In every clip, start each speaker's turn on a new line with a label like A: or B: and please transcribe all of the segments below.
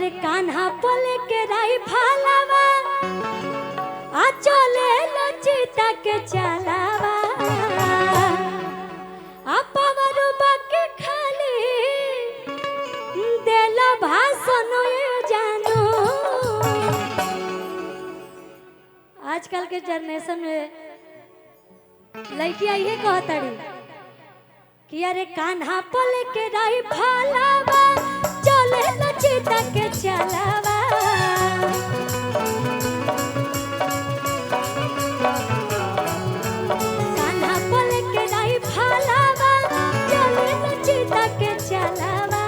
A: रे कान्हा पोले के राई फालावा आ चले लचिता के चलावा आ पावरो बाके खाली देला भाषण ये जानू। आजकल के जनरेशन में लड़की ये कहतड़ी कि अरे कान्हा पोले के राई फालावा चले लचिता के चलावा। कान्हा पोले के राई फालावा चले लचिता के चलावा।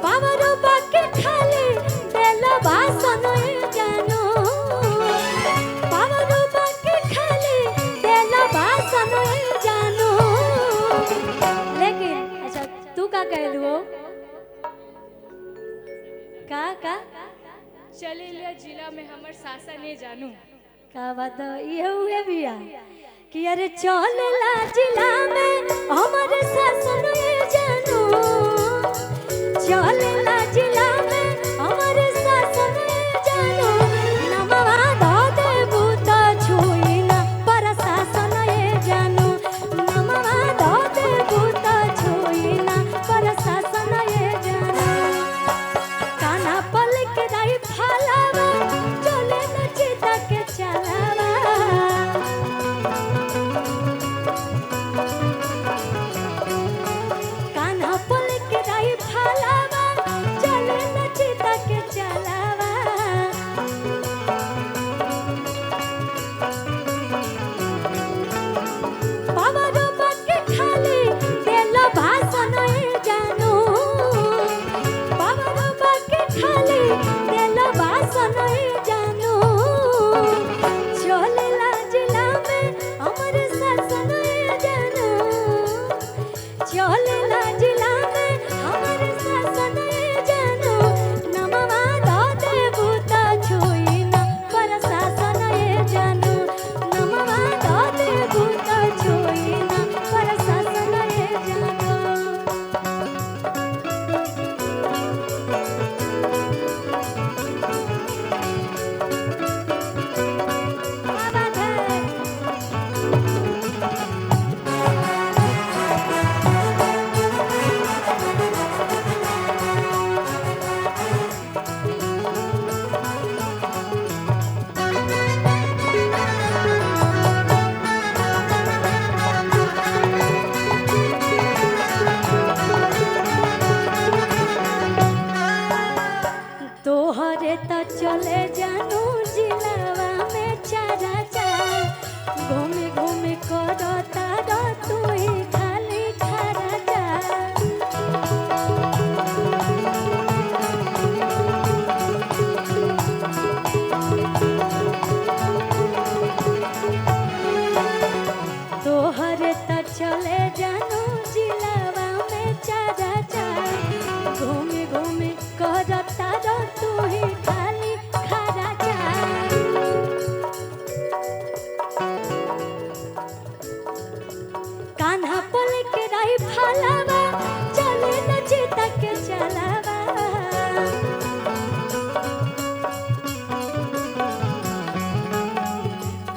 A: पावरो बाके खाली देला भाषण ये जानू। पावरो बाके खाली देला भाषण ये जानू। लेकिन अच्छा तू का कहलू हो का
B: चलेलिया जिला में हमर शासन ने जानू।
A: का बात ये हुए बिया कि अरे चलेला जिला में हमारे शासन ये जानू। चलेला जिला में हमारे शासन ये जानू। नमवा धो देबू त छुई ना प्रशासन ये जानू। नमवा धो देबू त छुई ना प्रशासन ये जानू। कान्हा पल के राई फालावा चले लचिता के चलावा। कान्हा पल के राई फालावा चले लचिता के चलावा। पावरो बाके खाली देला भाषण ये जानू। पावरो बाके खाली देला भाषण ये जानू। चलेला जिला में हमारे शासन ये जानू। चलेला जिला में हमारे शासन ये जानू। नमवा धो देबू त छुई ना प्रशासन ये जानू। नमवा धो देबू त छुई ना प्रशासन ये जानू। क्या बात है? तोहरे त चले जानू जिलावा में चारा चार। घूमे घूमे करो तारा तू ही खाली खारा चार। तोहरे त चले जानू जिलावा में चारा चार। घूमे घूमे कर तारा तू ही खाली खारा चार। कान्हा पल के राई फालावा चले लचिता के चलावा।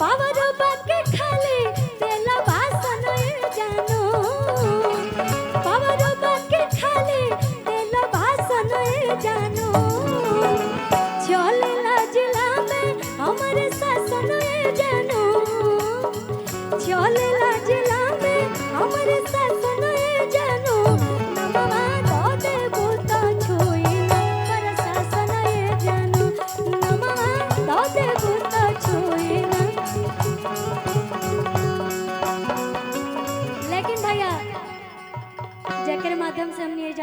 A: पावरो बाके खाली देला भाषण ये जानू। पावरो बाके खाली देला भाषण ये जानू। चलेला जिला में हमारे शासन ये जानू। चलेला